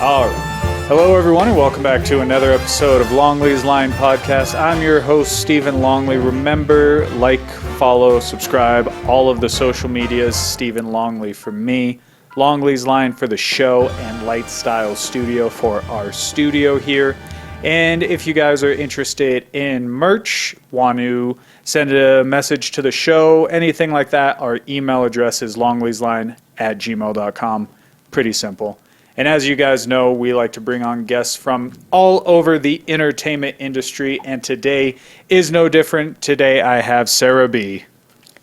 All right. Hello, everyone, and welcome back to another episode of Longley's Line Podcast. I'm your host, Stephen Longley. Remember, like, follow, subscribe, all of the social medias, Stephen Longley for me, Longley's Line for the show, and Lightstyle Studio for our studio here. And if you guys are interested in merch, want to send a message to the show, anything like that, our email address is longleysline@gmail.com. Pretty simple. And as you guys know, we like to bring on guests from all over the entertainment industry, and today is no different. Today I have Sara B.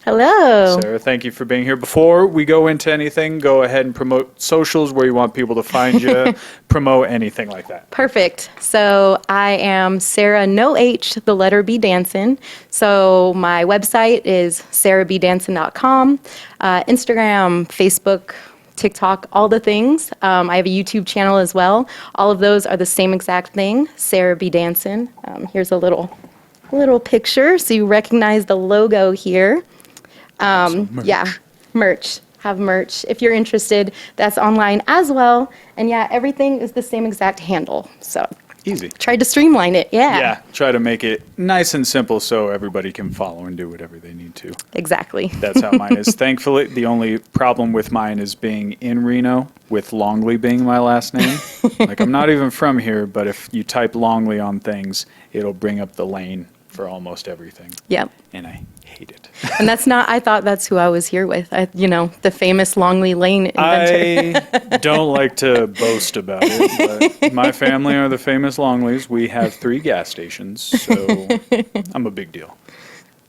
Hello. Sara, thank you for being here. Before we go into anything, go ahead and promote socials, where you want people to find you, promote anything like that. Perfect. So I am Sara, no H, the letter B Danson. So my website is sarabdanson.com, Instagram, Facebook, TikTok, all the things. I have a YouTube channel as well. All of those are the same exact thing, Sara B Danson. Here's a little picture so you recognize the logo here. Merch. Yeah, merch. Have merch. If you're interested, that's online as well. And yeah, everything is the same exact handle. So Easy. tried to streamline it. Yeah, try to make it nice and simple so everybody can follow and do whatever they need to. Exactly. That's how mine is. Thankfully, the only problem with mine is being in Reno, with Longley being my last name. Like, I'm not even from here, but if you type Longley on things, it'll bring up the lane for almost everything. Yep. And I hate it. And that's not, I thought that's who I was here with. The famous Longley Lane inventor. I don't like to boast about it, but my family are the famous Longleys. We have 3 gas stations, so I'm a big deal.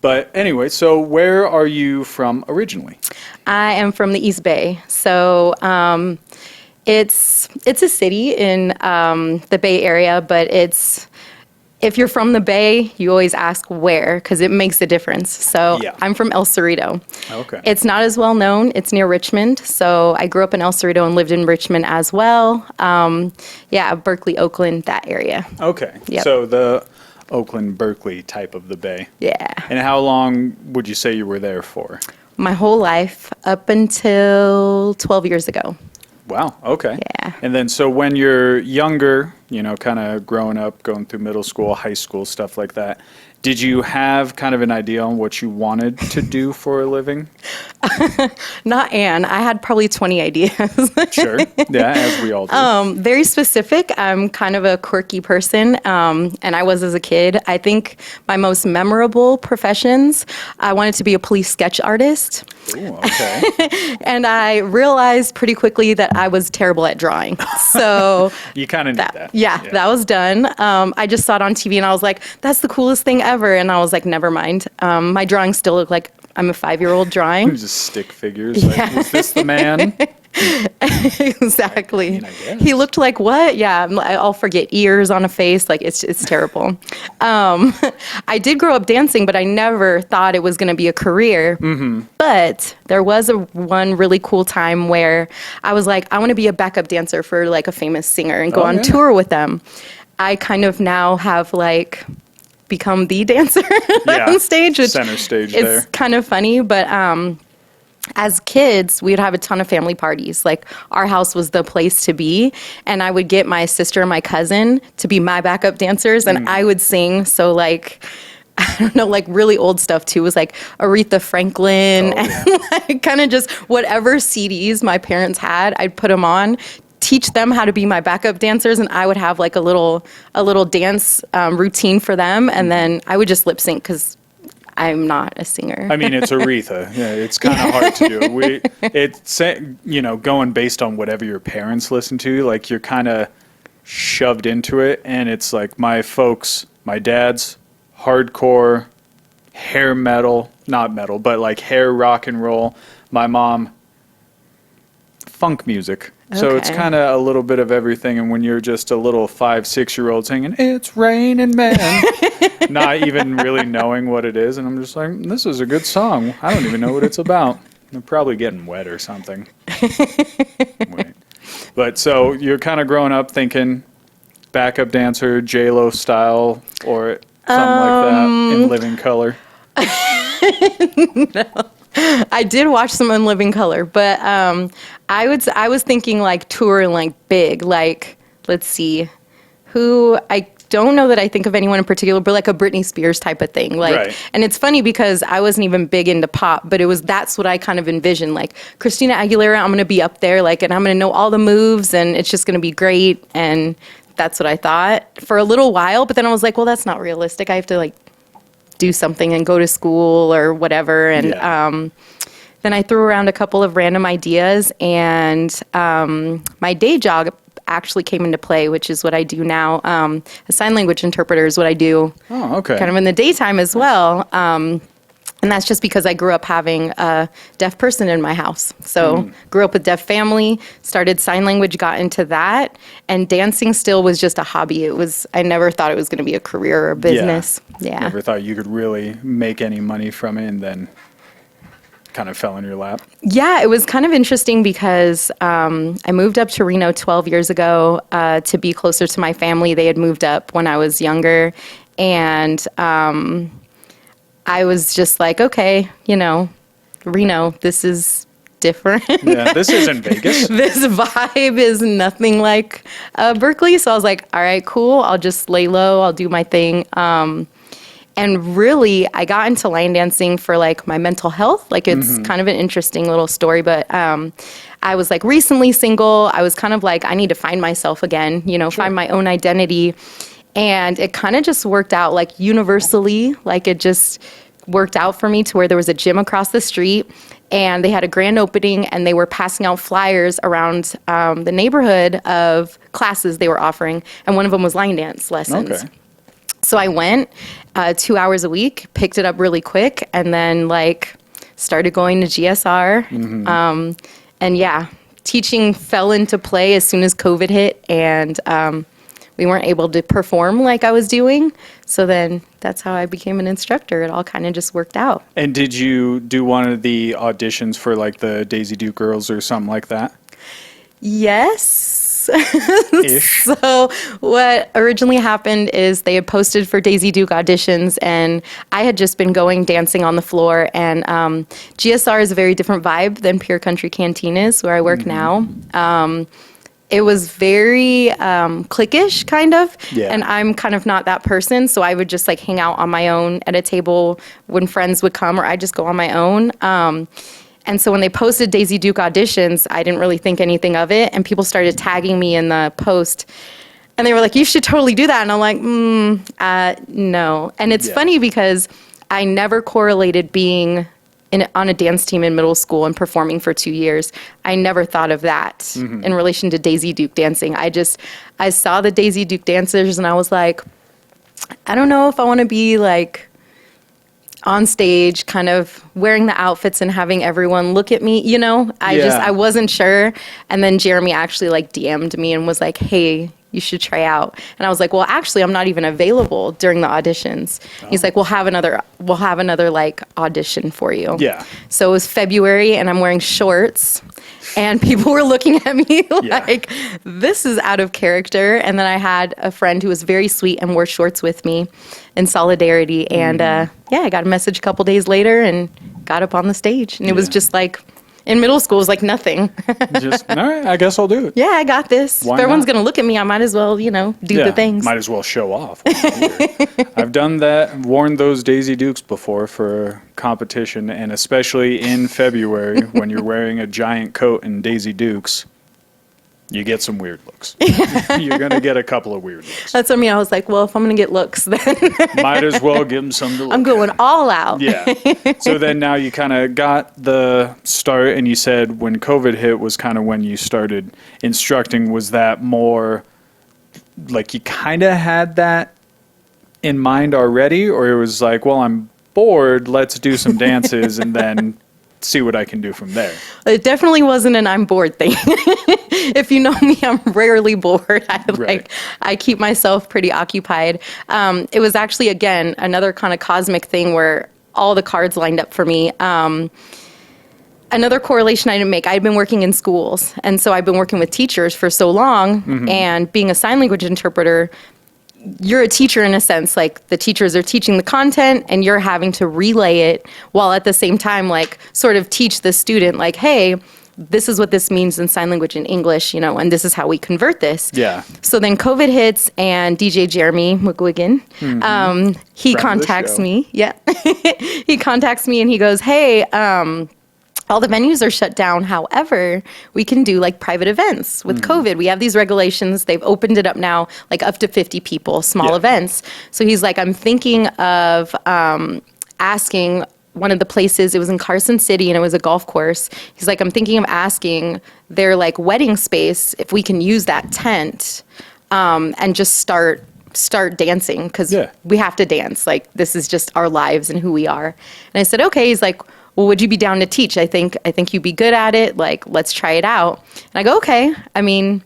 But anyway, so where are you from originally? I am from the East Bay. So it's a city in the Bay Area, but if you're from the Bay, you always ask where, because it makes a difference. So Yeah. I'm from El Cerrito. Okay. It's not as well known. It's near Richmond. So I grew up in El Cerrito and lived in Richmond as well. Berkeley, Oakland, that area. Okay. Yep. So the Oakland, Berkeley type of the Bay. Yeah. And how long would you say you were there for? My whole life up until 12 years ago. Wow. Okay. Yeah. And then, so when you're younger, kind of growing up, going through middle school, high school, stuff like that, did you have kind of an idea on what you wanted to do for a living? Not Anne. I had probably 20 ideas. Sure. Yeah, as we all do. Very specific. I'm kind of a quirky person, and I was as a kid. I think my most memorable professions, I wanted to be a police sketch artist. Ooh, okay. And I realized pretty quickly that I was terrible at drawing. So You kind of need that. Yeah, that was done. I just saw it on TV and I was like, that's the coolest thing ever. And I was like, never mind. My drawings still look like I'm a 5-year-old drawing. Just stick figures. Like, was this the man? Exactly. I guess. He looked like what? Yeah, I'll forget ears on a face. Like, it's terrible. I did grow up dancing, but I never thought it was going to be a career. Mm-hmm. But there was one really cool time where I was like, I want to be a backup dancer for like a famous singer and go on tour with them. I kind of now have like become the dancer on stage. Which center stage it's there. kind of funny, but as kids, we would have a ton of family parties. Like, our house was the place to be, and I would get my sister and my cousin to be my backup dancers, and I would sing. So, like, I don't know, like really old stuff too. It was like Aretha Franklin and like kind of just whatever CDs my parents had, I'd put them on, teach them how to be my backup dancers, and I would have like a little dance routine for them, and then I would just lip sync because I'm not a singer. I mean, it's Aretha. Yeah, it's kind of hard to do. It's going based on whatever your parents listen to. Like, you're kind of shoved into it, and it's like my dad's hardcore hair metal, not metal, but like hair rock and roll. My mom, funk music. So it's kind of a little bit of everything. And when you're just a little 5-6-year-old singing, "It's raining men," not even really knowing what it is. And I'm just like, this is a good song. I don't even know what it's about. I'm probably getting wet or something. Wait. But so you're kind of growing up thinking backup dancer, J-Lo style, or something like that in Living Color. No. I did watch some In Living Color, but I was thinking like tour and like big, like let's see, who I don't know that I think of anyone in particular, but like a Britney Spears type of thing. Like, Right. and it's funny because I wasn't even big into pop, but that's what I kind of envisioned. Like Christina Aguilera, I'm going to be up there, like, and I'm going to know all the moves and it's just going to be great. And that's what I thought for a little while. But then I was like, well, that's not realistic. I have to like do something and go to school or whatever. And, then I threw around a couple of random ideas, and my day job actually came into play, which is what I do now. A sign language interpreter is what I do. Oh, okay. Kind of in the daytime as well. And that's just because I grew up having a deaf person in my house. So grew up with deaf family, started sign language, got into that. And dancing still was just a hobby. I never thought it was going to be a career or a business. Yeah. Never thought you could really make any money from it, and then kind of fell in your lap. Yeah, it was kind of interesting because I moved up to Reno 12 years ago to be closer to my family. They had moved up when I was younger. And I was just like, okay, Reno, this is different. Yeah, this isn't Vegas. This vibe is nothing like Berkeley. So I was like, all right, cool. I'll just lay low. I'll do my thing. And really, I got into line dancing for like my mental health. Like it's kind of an interesting little story, but I was like recently single. I was kind of like, I need to find myself again, find my own identity. And it kind of just worked out like universally, like it just worked out for me to where there was a gym across the street and they had a grand opening and they were passing out flyers around the neighborhood of classes they were offering. And one of them was line dance lessons. Okay. So I went 2 hours a week, picked it up really quick, and then like started going to GSR. And yeah, teaching fell into play as soon as COVID hit, and we weren't able to perform like I was doing. So then that's how I became an instructor. It all kind of just worked out. And did you do one of the auditions for like the Daisy Duke girls or something like that? Yes. Ish. So what originally happened is they had posted for Daisy Duke auditions, and I had just been going dancing on the floor. And GSR is a very different vibe than Pure Country Canteen is, where I work now. It was very cliquish, kind of. Yeah. And I'm kind of not that person, so I would just like hang out on my own at a table when friends would come, or I'd just go on my own. And so when they posted Daisy Duke auditions, I didn't really think anything of it. And people started tagging me in the post. And they were like, you should totally do that. And I'm like, no. And it's funny because I never correlated being on a dance team in middle school and performing for 2 years. I never thought of that in relation to Daisy Duke dancing. I saw the Daisy Duke dancers and I was like, I don't know if I want to be like on stage kind of wearing the outfits and having everyone look at me, I wasn't sure. And then Jeremy actually like DM'd me and was like, hey, you should try out. And I was like, well, actually, I'm not even available during the auditions. He's like, we'll have another like audition for you. Yeah. So it was February and I'm wearing shorts and people were looking at me like, this is out of character. And then I had a friend who was very sweet and wore shorts with me in solidarity. And I got a message a couple days later and got up on the stage. And it was just like, in middle school, it was like nothing. Just, all right, I guess I'll do it. Yeah, I got this. Why if everyone's not? going to look at me, I might as well, do the things. Might as well show off. I've done that, worn those Daisy Dukes before for competition, and especially in February when you're wearing a giant coat and Daisy Dukes, you get some weird looks. You're going to get a couple of weird looks. That's what I mean. I was like, well, if I'm going to get looks, then Might as well give them some to look I'm going all out. Yeah. So then now you kind of got the start, and you said when COVID hit was kind of when you started instructing. Was that more like you kind of had that in mind already, or it was like, well, I'm bored, let's do some dances and then see what I can do from there? It definitely wasn't an I'm bored thing. If you know me, I'm rarely bored. I keep myself pretty occupied. It was actually, again, another kind of cosmic thing where all the cards lined up for me. Another correlation I didn't make, I'd been working in schools. And so I've been working with teachers for so long. And being a sign language interpreter, you're a teacher in a sense. Like the teachers are teaching the content and you're having to relay it while at the same time, like sort of teach the student like, hey, this is what this means in sign language and English, and this is how we convert this. Yeah. So then COVID hits, and DJ Jeremy McGuigan, he contacts me. Yeah. He contacts me and he goes, hey, all the venues are shut down. However, we can do like private events with COVID. We have these regulations. They've opened it up now, like up to 50 people, small events. So he's like, I'm thinking of asking one of the places, it was in Carson City and it was a golf course. He's like, I'm thinking of asking their like wedding space if we can use that tent and just start dancing, because we have to dance. Like, this is just our lives and who we are. And I said, okay. He's like, well, would you be down to teach? I think you'd be good at it. Like, let's try it out. And I go, okay. I mean,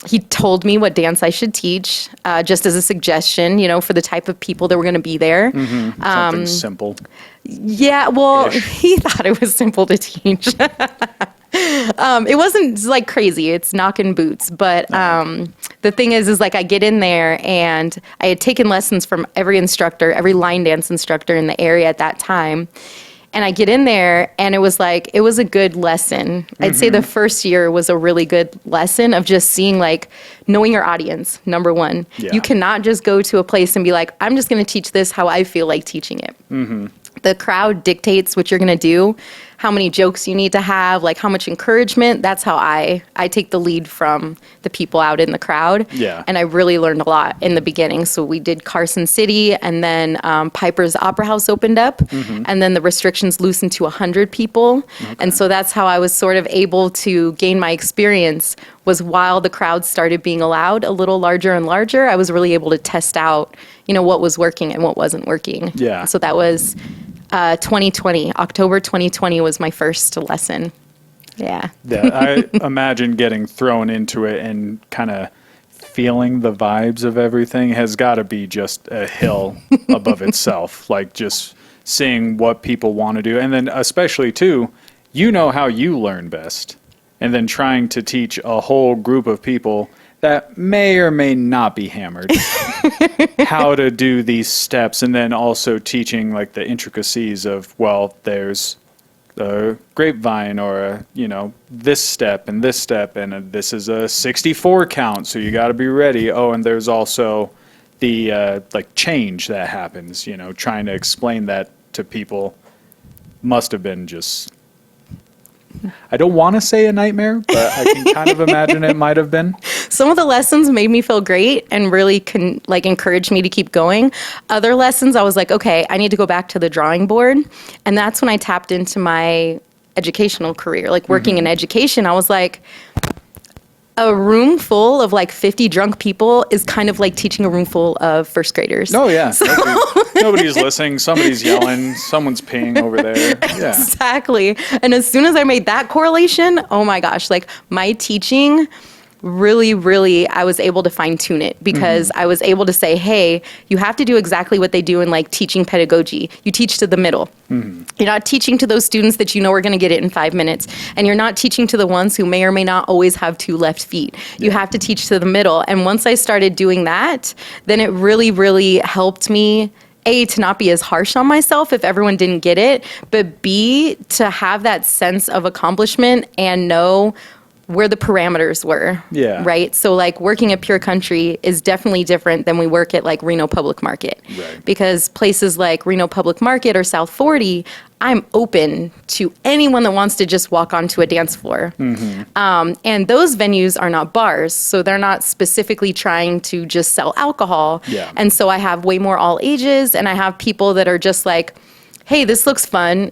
he told me what dance I should teach, just as a suggestion, for the type of people that were going to be there. Something simple. Yeah, well, he thought it was simple to teach. It wasn't like crazy. It's knocking boots. But the thing is like I get in there and I had taken lessons from every instructor, every line dance instructor in the area at that time. And I get in there and it was a good lesson. I'd say the first year was a really good lesson of just seeing, like, knowing your audience, number one. Yeah. You cannot just go to a place and be like, I'm just going to teach this how I feel like teaching it. The crowd dictates what you're going to do, how many jokes you need to have, like how much encouragement. That's how I take the lead from the people out in the crowd. Yeah. And I really learned a lot in the beginning. So we did Carson City, and then Piper's Opera House opened up, and then the restrictions loosened to 100 people. Okay. And so that's how I was sort of able to gain my experience, was while the crowd started being allowed a little larger and larger, I was really able to test out, what was working and what wasn't working. Yeah. So that was 2020. October 2020 was my first lesson. Yeah. Yeah, I imagine getting thrown into it and kind of feeling the vibes of everything has got to be just a hill above itself. Like, just seeing what people want to do. And then especially, too, how you learn best. And then trying to teach a whole group of people that may or may not be hammered how to do these steps, and then also teaching like the intricacies of, well, there's a grapevine, or this step and this is a 64 count, so you got to be ready. Oh, and there's also the like change that happens. Trying to explain that to people must have been just, I don't want to say a nightmare, but I can kind of imagine it might have been. Some of the lessons made me feel great and really encouraged me to keep going. Other lessons, I was like, okay, I need to go back to the drawing board. And that's when I tapped into my educational career, like working in education. I was like, a room full of like 50 drunk people is kind of like teaching a room full of first graders. Oh, yeah. So nobody's listening. Somebody's yelling. Someone's peeing over there. Yeah. Exactly. And as soon as I made that correlation, oh my gosh, like my teaching really, I was able to fine tune it, because I was able to say, hey, you have to do exactly what they do in like teaching pedagogy. You teach to the middle. You're not teaching to those students that are going to get it in 5 minutes. And you're not teaching to the ones who may or may not always have 2 left feet. You have to teach to the middle. And once I started doing that, then it really helped me, A, to not be as harsh on myself if everyone didn't get it, but B, to have that sense of accomplishment and know where the parameters were. Yeah. Right? So like working at Pure Country is definitely different than we work at like Reno Public Market. Right. Because places like Reno Public Market or South 40, I'm open to anyone that wants to just walk onto a dance floor. And those venues are not bars, so they're not specifically trying to just sell alcohol. Yeah. And so I have way more all ages, and I have people that are just like, hey, this looks fun.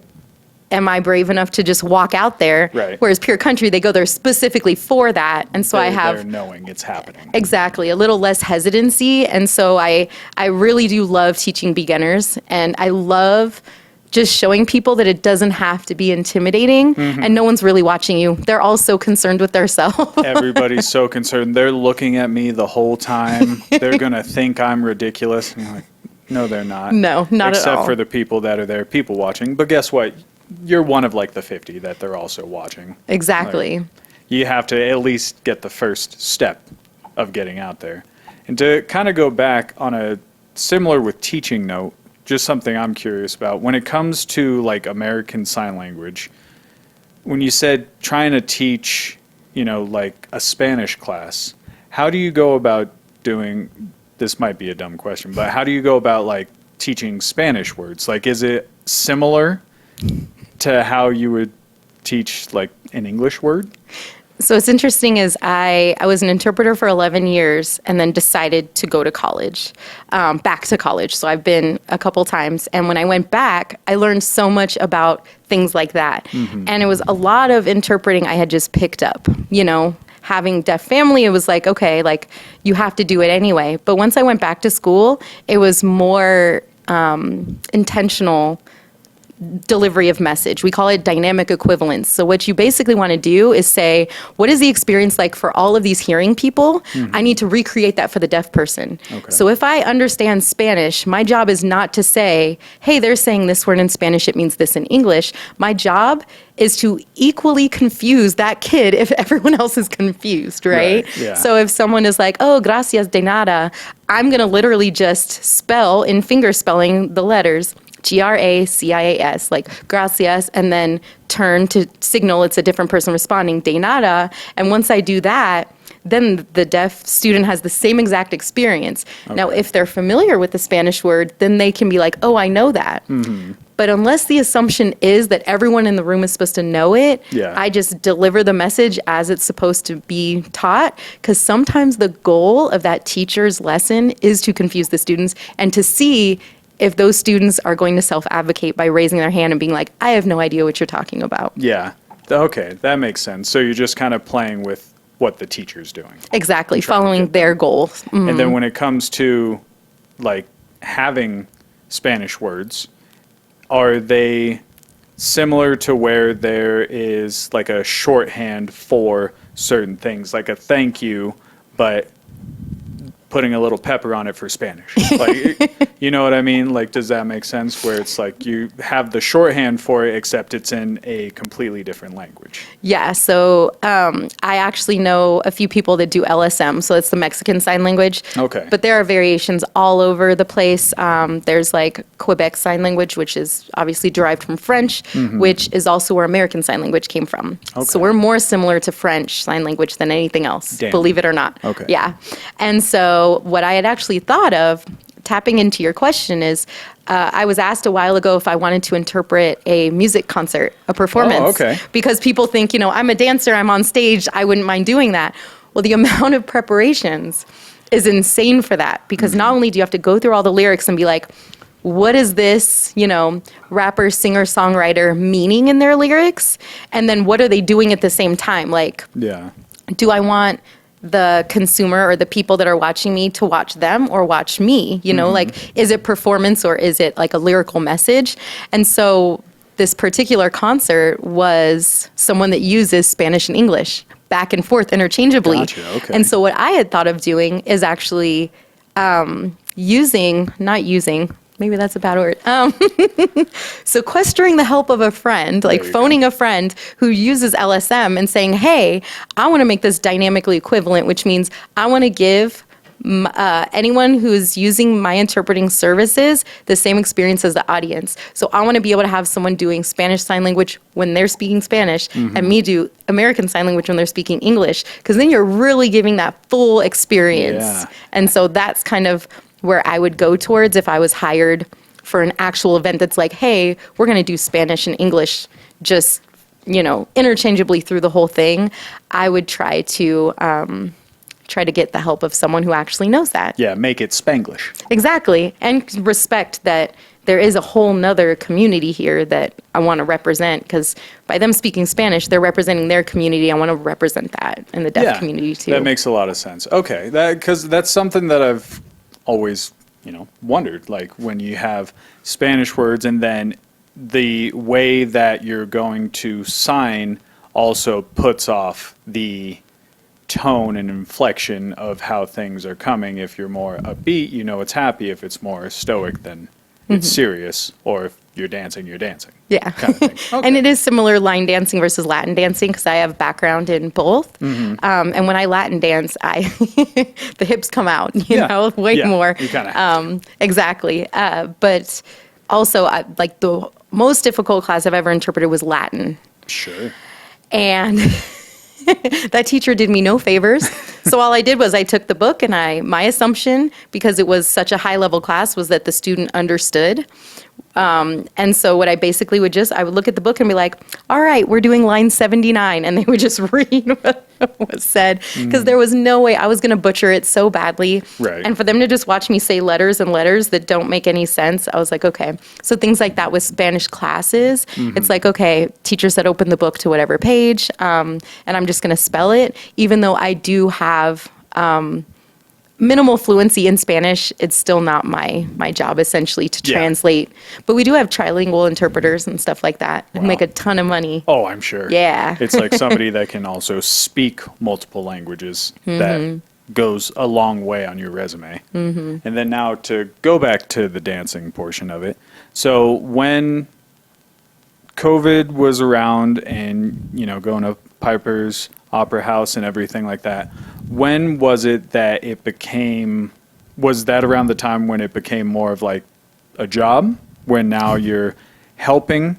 Am I brave enough to just walk out there? Right. Whereas Pure Country, they go there specifically for that. And so They're knowing it's happening. Exactly, a little less hesitancy. And so I really do love teaching beginners. And I love just showing people that it doesn't have to be intimidating, and no one's really watching you. They're all so concerned with themselves. Everybody's so concerned. They're looking at me the whole time. They're going to think I'm ridiculous. And you're like, no, they're not. No, not at all. Except for the people that are there, people watching. But guess what? You're one of like the 50 that they're also watching. Exactly. Like, you have to at least get the first step of getting out there. And to kind of go back on a similar with teaching note, just something I'm curious about. When it comes to like American Sign Language, when you said trying to teach, like a Spanish class, how do you go about doing, this might be a dumb question, but how do you go about like teaching Spanish words? Like, is it similar to how you would teach like an English word? So what's interesting is I was an interpreter for 11 years and then decided to go to college, back to college. So I've been a couple times. And when I went back, I learned so much about things like that. And it was a lot of interpreting I had just picked up, having deaf family, it was like, okay, like you have to do it anyway. But once I went back to school, it was more intentional delivery of message. We call it dynamic equivalence. So what you basically want to do is say, what is the experience like for all of these hearing people? I need to recreate that for the deaf person. Okay. So if I understand Spanish, my job is not to say, hey, they're saying this word in Spanish, it means this in English. My job is to equally confuse that kid if everyone else is confused, right? Yeah. So if someone is like, oh, gracias de nada, I'm going to literally just spell in finger spelling the letters GRACIAS, like gracias, and then turn to signal it's a different person responding, de nada. And once I do that, then the deaf student has the same exact experience. Okay. Now, if they're familiar with the Spanish word, then they can be like, oh, I know that. But unless the assumption is that everyone in the room is supposed to know it, I just deliver the message as it's supposed to be taught, because sometimes the goal of that teacher's lesson is to confuse the students and to see if those students are going to self-advocate by raising their hand and being like, I have no idea what you're talking about. Yeah. Okay, that makes sense. So you're just kind of playing with what the teacher's doing. Exactly, following their goals. And then when it comes to like having Spanish words, are they similar to where there is like a shorthand for certain things, like a thank you, but putting a little pepper on it for Spanish? Like, you know what I mean? Like, does that make sense? Where it's like you have the shorthand for it, except it's in a completely different language. Yeah, so I actually know a few people that do LSM, so it's the Mexican Sign Language. Okay. But there are variations all over the place. There's like Quebec Sign Language, which is obviously derived from French, which is also where American Sign Language came from. Okay. So we're more similar to French Sign Language than anything else, believe it or not. Okay. Yeah. And so what I had actually thought of, tapping into your question, is I was asked a while ago if I wanted to interpret a music concert, a performance. Oh, okay. Because people think, I'm a dancer, I'm on stage, I wouldn't mind doing that. Well, the amount of preparations is insane for that, because not only do you have to go through all the lyrics and be like, what is this, rapper, singer, songwriter meaning in their lyrics? And then what are they doing at the same time? Like, do I want the consumer or the people that are watching me to watch them or watch me? Like, is it performance or is it like a lyrical message? And so this particular concert was someone that uses Spanish and English back and forth interchangeably. Gotcha, okay. And so what I had thought of doing is actually maybe that's a bad word. Sequestering the help of a friend, like phoning a friend who uses LSM and saying, hey, I want to make this dynamically equivalent, which means I want to give anyone who's using my interpreting services the same experience as the audience. So I want to be able to have someone doing Spanish Sign Language when they're speaking Spanish and me do American Sign Language when they're speaking English, because then you're really giving that full experience. Yeah. And so that's kind of where I would go towards if I was hired for an actual event that's like, hey, we're going to do Spanish and English just, interchangeably through the whole thing. I would try to get the help of someone who actually knows that. Yeah, make it Spanglish. Exactly. And respect that there is a whole nother community here that I want to represent, because by them speaking Spanish, they're representing their community. I want to represent that in the deaf community too. That makes a lot of sense. Okay, because that's something that I've always, wondered, like when you have Spanish words and then the way that you're going to sign also puts off the tone and inflection of how things are coming. If you're more upbeat, it's happy. If it's more stoic, then it's serious. Or if you're dancing, you're dancing. Yeah. Kind of thing. Okay. And it is similar, line dancing versus Latin dancing, because I have background in both. And when I Latin dance, the hips come out, way more. You kind of exactly. But also, like the most difficult class I've ever interpreted was Latin. Sure. And that teacher did me no favors. So all I did was I took the book and my assumption, because it was such a high level class, was that the student understood. And so what I basically I would look at the book and be like, all right, we're doing line 79. And they would just read what was said, because there was no way I was going to butcher it so badly. Right. And for them to just watch me say letters and letters that don't make any sense, I was like, okay. So things like that with Spanish classes, it's like, okay, teacher said open the book to whatever page, and I'm just going to spell it. Even though I do have minimal fluency in Spanish, it's still not my job essentially to translate. But we do have trilingual interpreters and stuff like that who make a ton of money. Oh, I'm sure. Yeah. It's like somebody that can also speak multiple languages. That goes a long way on your resume. And then now to go back to the dancing portion of it. So when COVID was around and, going to Piper's Opera House and everything like that, when was it that was that around the time when it became more of like a job, when now you're helping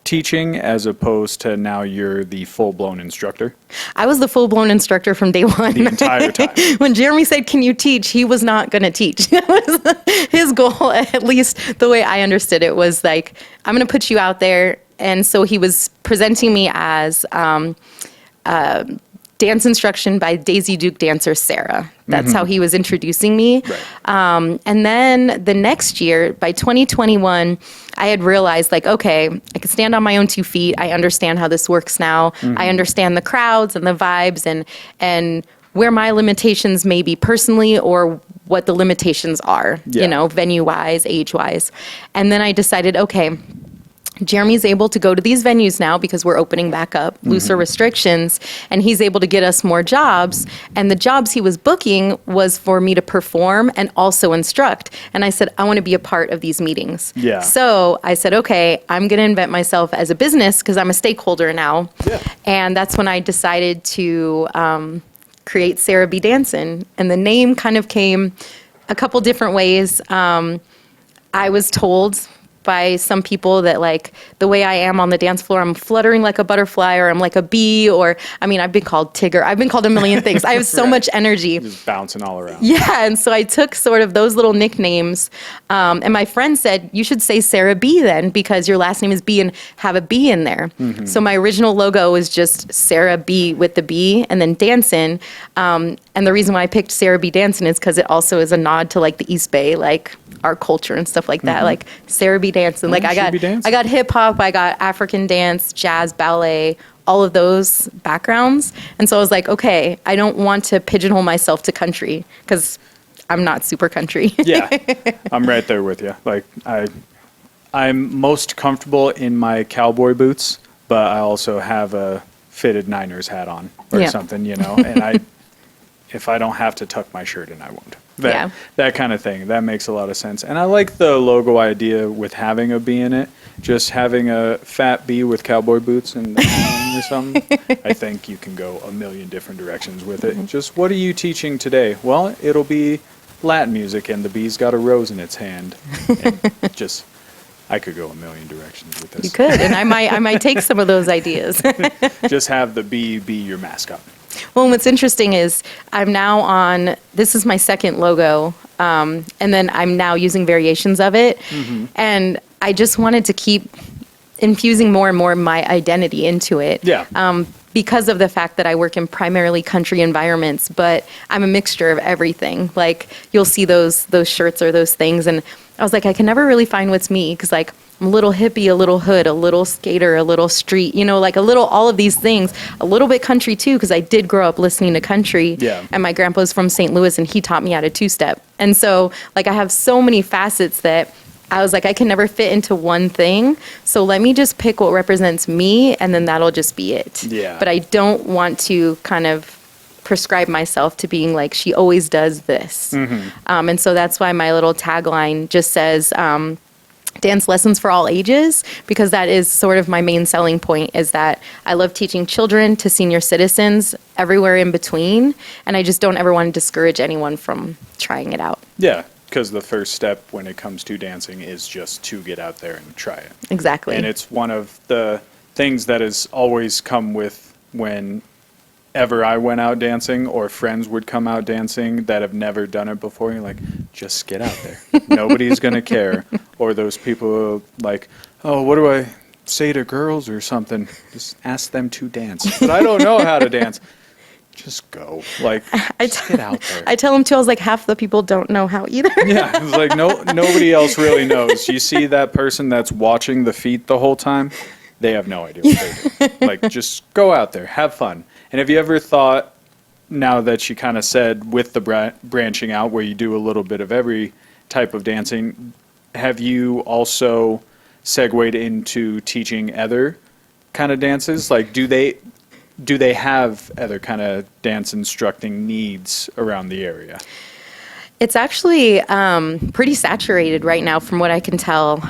teaching as opposed to now you're the full-blown instructor? I was the full-blown instructor from day one. The entire time. When Jeremy said, can you teach? He was not going to teach. That was his goal, at least the way I understood it, was like, I'm going to put you out there. And so he was presenting me as dance instruction by Daisy Duke dancer Sara. That's how he was introducing me. Right. And then the next year, by 2021, I had realized, like, okay, I can stand on my own 2 feet. I understand how this works now. I understand the crowds and the vibes and where my limitations may be personally, or what the limitations are, venue-wise, age-wise. And then I decided, okay, Jeremy's able to go to these venues now because we're opening back up, looser restrictions, and he's able to get us more jobs. And the jobs he was booking was for me to perform and also instruct. And I said, I want to be a part of these meetings. Yeah. So I said, okay, I'm going to invent myself as a business because I'm a stakeholder now. Yeah. And that's when I decided to create Sara B Dancin'. And the name kind of came a couple different ways. I was told by some people that, like, the way I am on the dance floor, I'm fluttering like a butterfly, or I'm like a bee, or, I mean, I've been called Tigger. I've been called a million things. I have so much energy. Just bouncing all around. Yeah, and so I took sort of those little nicknames, and my friend said, you should say Sara B then, because your last name is B and have a B in there. So my original logo was just Sara B with the B, and then Dancin', and the reason why I picked Sara B Dancin' is because it also is a nod to, like, the East Bay, like, our culture and stuff like that, like Sara B Dancin'. Like, I got hip hop, I got African dance, jazz, ballet, all of those backgrounds. And so I was like, okay, I don't want to pigeonhole myself to country because I'm not super country. Yeah, I'm right there with you. Like, I'm most comfortable in my cowboy boots, but I also have a fitted Niners hat on or something, and if I don't have to tuck my shirt in, I won't. That kind of thing. That makes a lot of sense. And I like the logo idea with having a bee in it. Just having a fat bee with cowboy boots and or something. I think you can go a million different directions with it. Just, what are you teaching today? Well, it'll be Latin music and the bee's got a rose in its hand. And just, I could go a million directions with this. You could, and I might take some of those ideas. Just have the bee be your mascot. Well, what's interesting is I'm now on, this is my second logo, and then I'm now using variations of it. And I just wanted to keep infusing more and more my identity into it. Yeah. Because of the fact that I work in primarily country environments, but I'm a mixture of everything. Like, you'll see those shirts or those things, and I was like, I can never really find what's me, because, like, I'm a little hippie, a little hood, a little skater, a little street, like a little, all of these things, a little bit country too, because I did grow up listening to country. Yeah. And my grandpa's from St. Louis, and he taught me how to two-step. And so, like, I have so many facets that I was like, I can never fit into one thing. So let me just pick what represents me, and then that'll just be it. Yeah. But I don't want to kind of prescribe myself to being like, she always does this. And so that's why my little tagline just says, dance lessons for all ages, because that is sort of my main selling point, is that I love teaching children to senior citizens, everywhere in between, and I just don't ever want to discourage anyone from trying it out. Yeah, because the first step when it comes to dancing is just to get out there and try it. Exactly. And it's one of the things that has always come with whenever I went out dancing or friends would come out dancing that have never done it before. You're like, just get out there. Nobody's going to care. Or those people like, oh, what do I say to girls or something? Just ask them to dance. But I don't know how to dance. Just go. Like, just get out there. I tell them too, I was like, half the people don't know how either. Yeah, it's like nobody else really knows. You see that person that's watching the feet the whole time, they have no idea what they're doing. Like, just go out there, have fun. And have you ever thought, now that you kind of said with the branching out where you do a little bit of every type of dancing, have you also segued into teaching other kind of dances? Like, do they have other kind of dance instructing needs around the area? It's actually pretty saturated right now from what I can tell.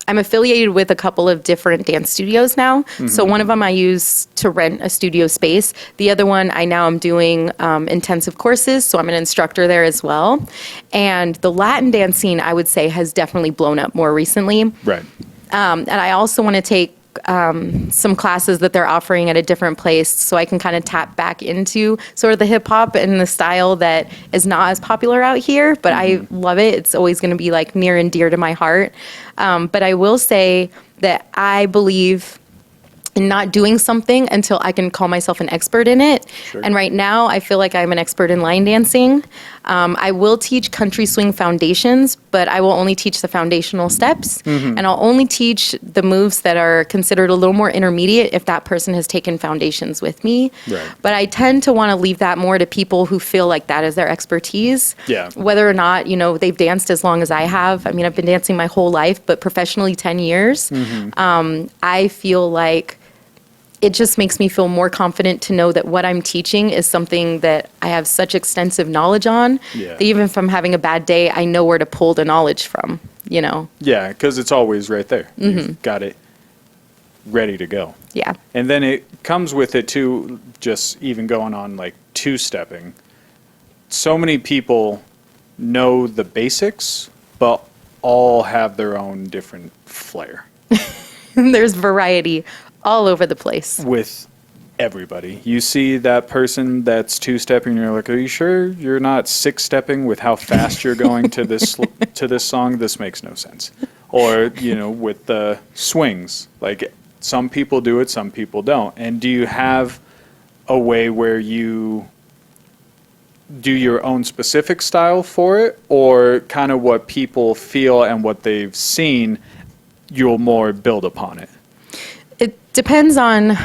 I'm affiliated with a couple of different dance studios now. Mm-hmm. So one of them I use to rent a studio space. The other one I'm doing intensive courses, so I'm an instructor there as well. And the Latin dance scene, I would say, has definitely blown up more recently. Right. And I also want to take some classes that they're offering at a different place so I can kind of tap back into sort of the hip hop and the style that is not as popular out here, but I love it. It's always going to be like near and dear to my heart. But I will say that I believe in not doing something until I can call myself an expert in it. Sure. And right now I feel like I'm an expert in line dancing. I will teach country swing foundations, but I will only teach the foundational steps. Mm-hmm. And I'll only teach the moves that are considered a little more intermediate if that person has taken foundations with me. Right. But I tend to want to leave that more to people who feel like that is their expertise. Yeah. Whether or not, they've danced as long as I have. I mean, I've been dancing my whole life, but professionally 10 years. Mm-hmm. I feel like it just makes me feel more confident to know that what I'm teaching is something that I have such extensive knowledge on. Yeah. That even if I'm having a bad day, I know where to pull the knowledge from, Yeah, because it's always right there. Mm-hmm. You've got it ready to go. Yeah. And then it comes with it too, just even going on like two-stepping. So many people know the basics, but all have their own different flair. There's variety all over the place. With everybody. You see that person that's two-stepping, you're like, are you sure you're not six-stepping with how fast you're going to this song? This makes no sense. Or, with the swings. Like, some people do it, some people don't. And do you have a way where you do your own specific style for it? Or kind of what people feel and what they've seen, you'll more build upon it? It depends on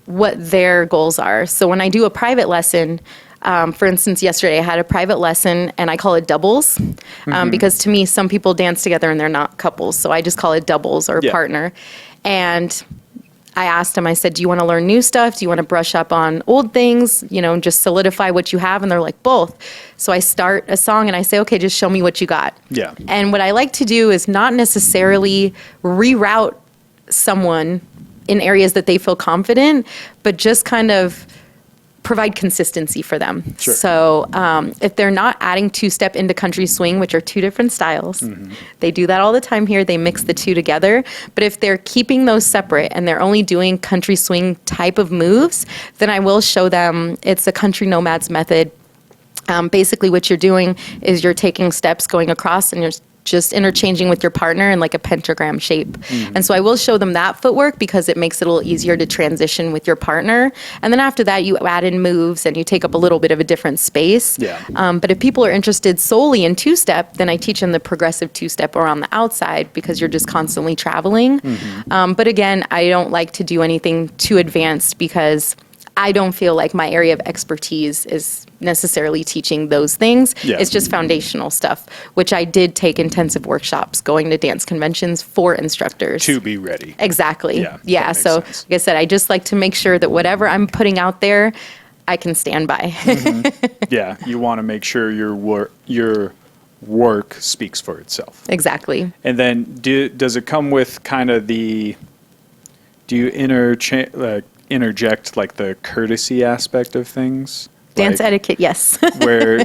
what their goals are. So when I do a private lesson, for instance, yesterday I had a private lesson and I call it doubles because to me, some people dance together and they're not couples. So I just call it doubles or partner. And I asked them, I said, do you want to learn new stuff? Do you want to brush up on old things? Just solidify what you have? And they're like, both. So I start a song and I say, okay, just show me what you got. Yeah. And what I like to do is not necessarily reroute someone in areas that they feel confident, but just kind of provide consistency for them. Sure. So if they're not adding two-step into country swing, which are two different styles, they do that all the time here. They mix the two together. But if they're keeping those separate and they're only doing country swing type of moves, then I will show them it's a country nomads method. Basically what you're doing is you're taking steps going across and you're just interchanging with your partner in like a pentagram shape. And so I will show them that footwork because it makes it a little easier to transition with your partner. And then after that, you add in moves and you take up a little bit of a different space. Yeah. But if people are interested solely in two-step, then I teach them the progressive two-step or on the outside because you're just constantly traveling. But again, I don't like to do anything too advanced because I don't feel like my area of expertise is necessarily teaching those things. Yeah. It's just foundational stuff, which I did take intensive workshops going to dance conventions for instructors. To be ready. Exactly. Yeah. So sense. Like I said, I just like to make sure that whatever I'm putting out there, I can stand by. Yeah. You want to make sure your work speaks for itself. Exactly. And then does it come with kind of do you interject like the courtesy aspect of things? Dance etiquette, yes. Where,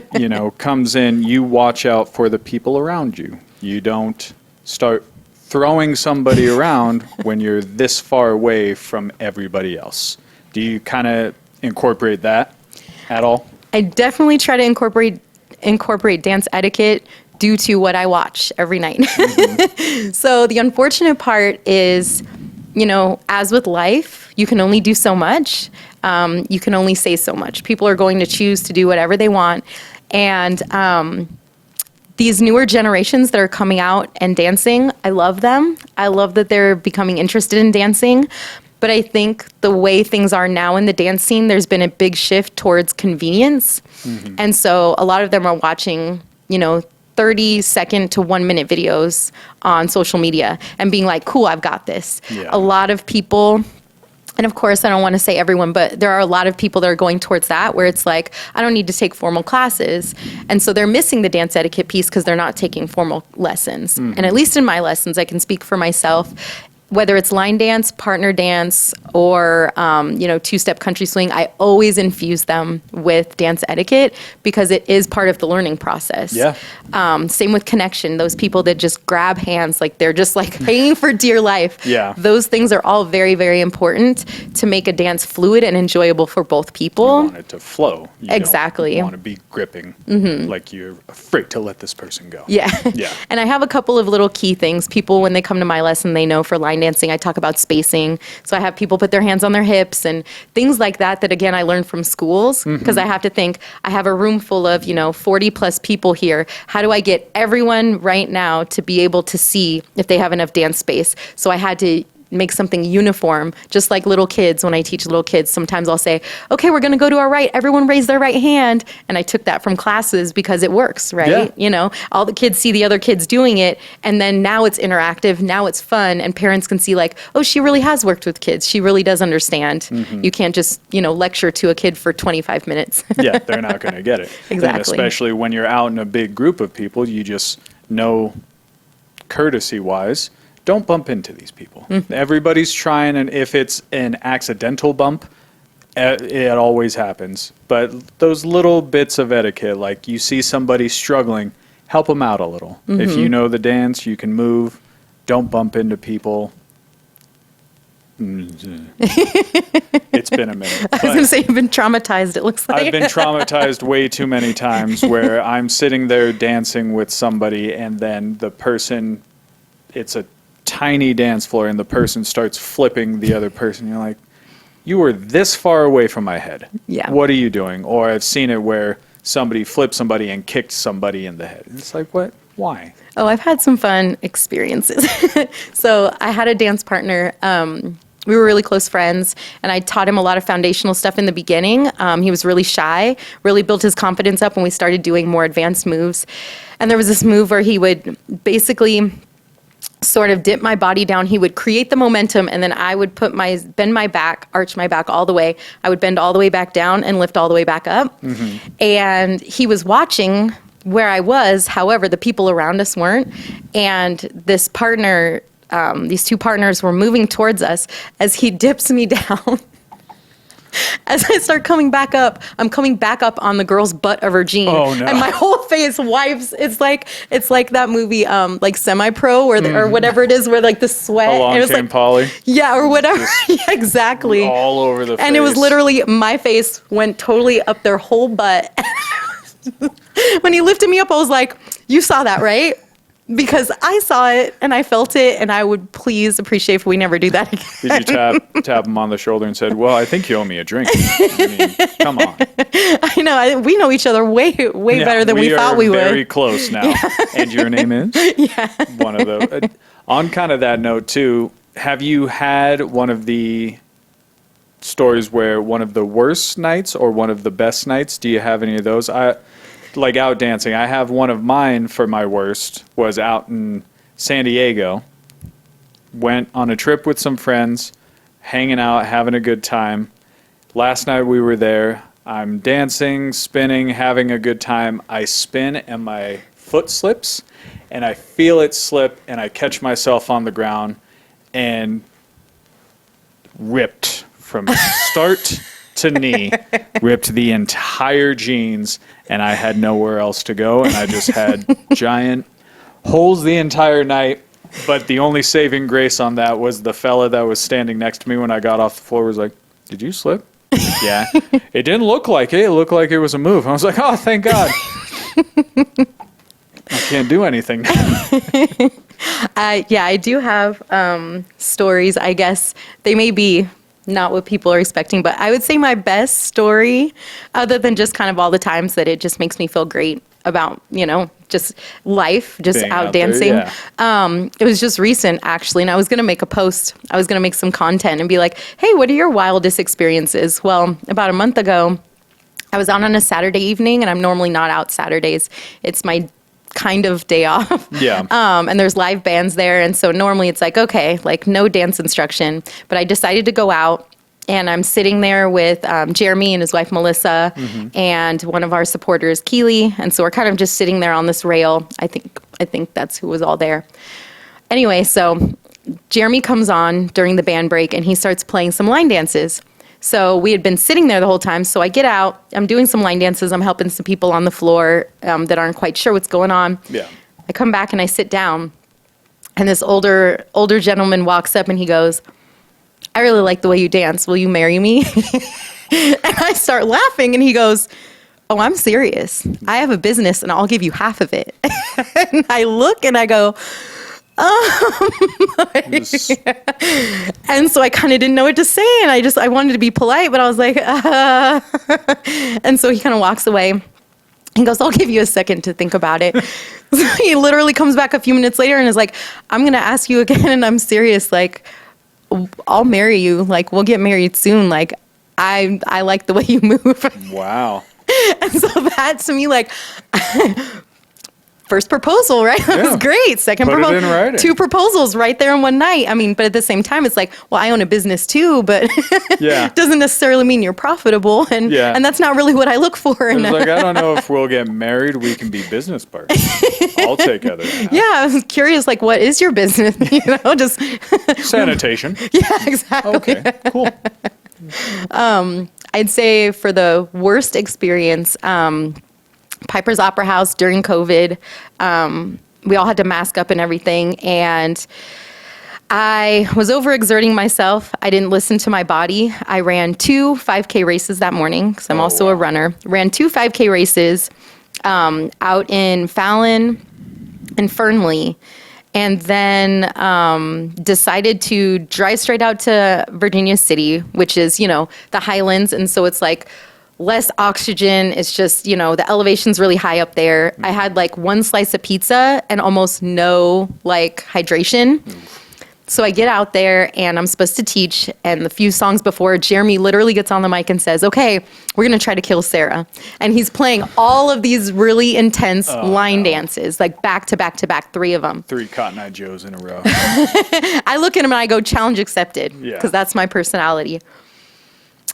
comes in, you watch out for the people around you. You don't start throwing somebody around when you're this far away from everybody else. Do you kind of incorporate that at all? I definitely try to incorporate dance etiquette due to what I watch every night. Mm-hmm. So the unfortunate part is, as with life, you can only do so much. You can only say so much. People are going to choose to do whatever they want. And these newer generations that are coming out and dancing, I love them. I love that they're becoming interested in dancing. But I think the way things are now in the dance scene, there's been a big shift towards convenience. Mm-hmm. And so a lot of them are watching, 30-second to 1-minute videos on social media and being like, cool, I've got this. Yeah. A lot of people, and of course, I don't want to say everyone, but there are a lot of people that are going towards that where it's like, I don't need to take formal classes. And so they're missing the dance etiquette piece because they're not taking formal lessons. Mm-hmm. And at least in my lessons, I can speak for myself. Whether it's line dance, partner dance, or, two-step country swing, I always infuse them with dance etiquette because it is part of the learning process. Yeah. Same with connection. Those people that just grab hands like they're just like hanging for dear life. Yeah. Those things are all very, very important to make a dance fluid and enjoyable for both people. You want it to flow. You exactly. don't want to be gripping like you're afraid to let this person go. Yeah. Yeah. And I have a couple of little key things. People, when they come to my lesson, they know for line dancing, I talk about spacing. So I have people put their hands on their hips and things like that again, I learned from schools because I have to think, I have a room full of, 40 plus people here. How do I get everyone right now to be able to see if they have enough dance space? So I had to make something uniform, just like little kids. When I teach little kids, sometimes I'll say, okay, we're going to go to our right. Everyone raise their right hand. And I took that from classes because it works, right? Yeah. All the kids see the other kids doing it. And then now it's interactive. Now it's fun. And parents can see like, oh, she really has worked with kids. She really does understand. You can't just, lecture to a kid for 25 minutes. Yeah, they're not going to get it. Exactly. And especially when you're out in a big group of people, you just know courtesy-wise, don't bump into these people. Everybody's trying, and if it's an accidental bump, it always happens. But those little bits of etiquette, like you see somebody struggling, help them out a little. If you know the dance, you can move. Don't bump into people. It's been a minute. I was going to say you've been traumatized, it looks like. I've been traumatized way too many times where I'm sitting there dancing with somebody and then the person, it's a tiny dance floor and the person starts flipping the other person. You're like, you were this far away from my head. Yeah. What are you doing? Or I've seen it where somebody flipped somebody and kicked somebody in the head. It's like, what? Why? Oh, I've had some fun experiences. So I had a dance partner. We were really close friends, and I taught him a lot of foundational stuff in the beginning. He was really shy, really built his confidence up when we started doing more advanced moves. And there was this move where he would basically sort of dip my body down. He would create the momentum, and then I would bend my back, arch my back all the way. I would bend all the way back down and lift all the way back up. And he was watching where I was. However, the people around us weren't. And this partner, these two partners were moving towards us as he dips me down. As I start coming back up, I'm coming back up on the girl's butt of her jean. Oh, no. And my whole face wipes. It's like that movie, like Semi-Pro or whatever it is, where like the sweat. Along it was Came like, Polly. yeah, or whatever. Yeah, exactly. All over the face. And it was literally, my face went totally up their whole butt. When he lifted me up, I was like, you saw that, right? Because I saw it and I felt it, and I would please appreciate if we never do that again. Did you tap him on the shoulder and said, well, I think you owe me a drink? I mean, come on. I know. We know each other way better than we thought we would. We are very close now. Yeah. And your name is? Yeah. One of those. On kind of that note, too, have you had one of the stories where one of the worst nights or one of the best nights? Do you have any of those? Like out dancing, I have one of mine for my worst was out in San Diego. Went on a trip with some friends, hanging out, having a good time. Last night we were there. I'm dancing, spinning, having a good time. I spin and my foot slips, and I feel it slip, and I catch myself on the ground and ripped from start to knee, ripped the entire jeans, and I had nowhere else to go, and I just had giant holes the entire night. But the only saving grace on that was the fella that was standing next to me when I got off the floor was like, "Did you slip?" Yeah. It didn't look like it. It looked like it was a move. I was like, "Oh, thank God." I can't do anything. Yeah, I do have stories. I guess they may be not what people are expecting, but I would say my best story, other than just kind of all the times that it just makes me feel great about, just life, just Being out out there, dancing. yeah. It was just recent, actually, and I was going to make a post. I was going to make some content and be like, hey, what are your wildest experiences? Well, about a month ago, I was out on a Saturday evening, and I'm normally not out Saturdays. It's my kind of day off. Yeah. And there's live bands there. And so normally it's like, okay, like no dance instruction. But I decided to go out, and I'm sitting there with Jeremy and his wife, Melissa, and one of our supporters, Keely. And so we're kind of just sitting there on this rail. I think that's who was all there. Anyway, so Jeremy comes on during the band break, and he starts playing some line dances. So we had been sitting there the whole time. So I get out, I'm doing some line dances. I'm helping some people on the floor that aren't quite sure what's going on. Yeah. I come back and I sit down, and this older gentleman walks up and he goes, I really like the way you dance. Will you marry me? And I start laughing, and he goes, oh, I'm serious. I have a business and I'll give you half of it. And I look and I go, and so I kind of didn't know what to say, and I wanted to be polite, but I was like, and so he kind of walks away. He goes, I'll give you a second to think about it. So he literally comes back a few minutes later and is like, I'm going to ask you again, and I'm serious. Like, I'll marry you. Like, we'll get married soon. Like, I like the way you move. Wow. And so that to me, like, first proposal, right? That was great. Second Put it proposal. in writing. 2 proposals right there in one night. I mean, but at the same time, it's like, well, I own a business too, but Yeah. doesn't necessarily mean you're profitable. And Yeah. and that's not really what I look for. I And was like, I don't know if we'll get married. We can be business partners. I'll take other half. yeah, I was curious, like, what is your business? Just Sanitation. yeah, exactly. Okay, cool. I'd say for the worst experience, Piper's Opera House during COVID, we all had to mask up and everything, and I was overexerting myself. I didn't listen to my body. I ran 2 5K races that morning, because I'm also a runner. Ran 2 5K races out in Fallon and Fernley, and then decided to drive straight out to Virginia City, which is, the Highlands, and so it's like less oxygen. It's just, the elevation's really high up there. I had like 1 slice of pizza and almost no like hydration. So I get out there and I'm supposed to teach, and the few songs before, Jeremy literally gets on the mic and says, okay, we're going to try to kill Sarah. And he's playing all of these really intense line dances, like back to back to back, 3 of them. 3 Cotton Eye Joes in a row. I look at him and I go, challenge accepted, Yeah. because that's my personality.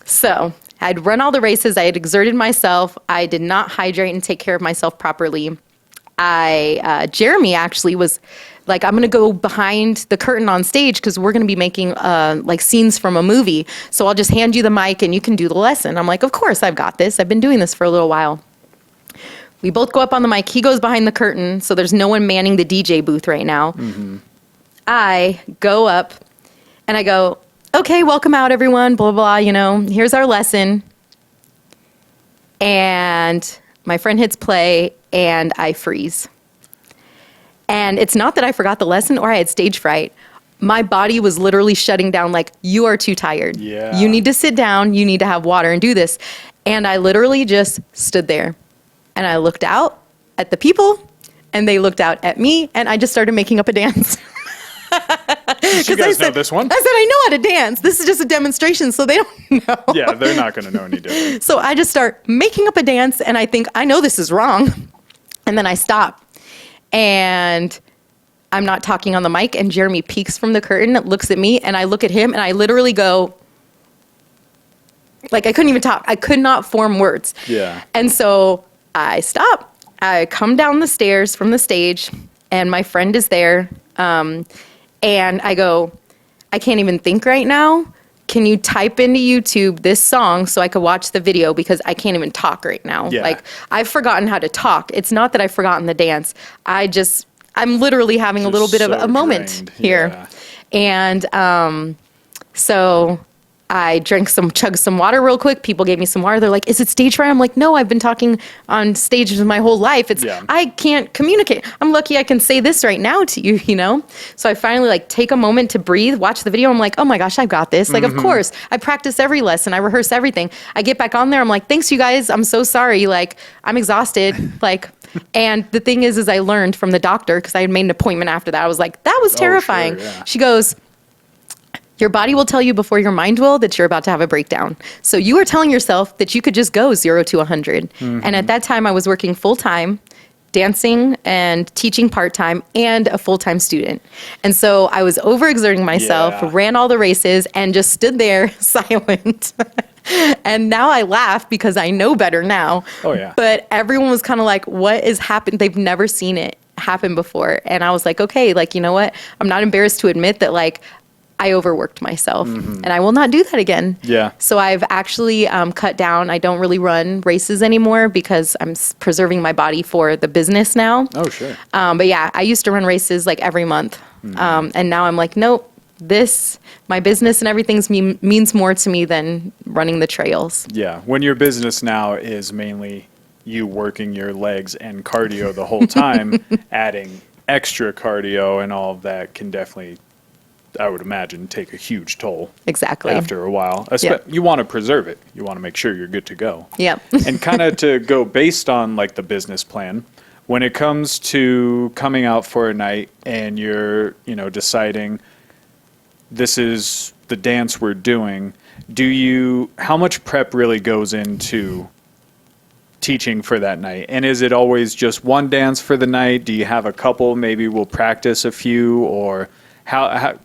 So I'd run all the races. I had exerted myself. I did not hydrate and take care of myself properly. Jeremy actually was like, I'm going to go behind the curtain on stage because we're going to be making like scenes from a movie. So I'll just hand you the mic and you can do the lesson. I'm like, of course, I've got this. I've been doing this for a little while. We both go up on the mic. He goes behind the curtain, so there's no one manning the DJ booth right now. Mm-hmm. I go up and I go, okay, welcome out everyone, blah, blah, blah, here's our lesson. And my friend hits play and I freeze. And it's not that I forgot the lesson or I had stage fright. My body was literally shutting down, like, you are too tired. Yeah. You need to sit down, you need to have water and do this. And I literally just stood there and I looked out at the people and they looked out at me, and I just started making up a dance. You guys know this one? I said, I know how to dance. This is just a demonstration, so they don't know. Yeah, they're not going to know any different. So I just start making up a dance, and I think, I know this is wrong. And then I stop. And I'm not talking on the mic, and Jeremy peeks from the curtain, looks at me, and I look at him, and I literally go, like, I couldn't even talk. I could not form words. Yeah. And so I stop. I come down the stairs from the stage, and my friend is there. And I go, I can't even think right now. Can you type into YouTube this song so I could watch the video, because I can't even talk right now. Yeah. Like, I've forgotten how to talk. It's not that I've forgotten the dance. I I'm literally having a little bit of so a moment drained. here. Yeah. And so I chugged some water real quick. People gave me some water. They're like, is it stage fright? I'm like, no, I've been talking on stages my whole life. Yeah. I can't communicate. I'm lucky I can say this right now to you, you know? So I finally like take a moment to breathe, watch the video. I'm like, oh my gosh, I've got this. Like, of course, I practice every lesson. I rehearse everything. I get back on there. I'm like, thanks you guys. I'm so sorry. Like, I'm exhausted. Like, and the thing is I learned from the doctor, because I had made an appointment after that. I was like, that was terrifying. Sure, yeah. She goes, your body will tell you before your mind will that you're about to have a breakdown. So you are telling yourself that you could just go 0 to 100. And at that time, I was working full time, dancing and teaching part time, and a full time student. And so I was overexerting myself, Yeah. ran all the races, and just stood there silent. And now I laugh because I know better now. Oh, yeah. But everyone was kind of like, what is happening? They've never seen it happen before. And I was like, okay, like, you know what? I'm not embarrassed to admit that, like, I overworked myself, and I will not do that again. Yeah. So I've actually cut down. I don't really run races anymore because I'm preserving my body for the business now. Oh, sure. But yeah, I used to run races like every month. And now I'm like, nope, my business and everything's means more to me than running the trails. Yeah. When your business now is mainly you working your legs and cardio the whole time, adding extra cardio and all of that can definitely, I would imagine, take a huge toll. Exactly. After a while. Yeah. You want to preserve it. You want to make sure you're good to go. Yep. And kind of to go based on like the business plan, when it comes to coming out for a night and you're, deciding this is the dance we're doing, how much prep really goes into teaching for that night? And is it always just one dance for the night? Do you have a couple? Maybe we'll practice a few, or how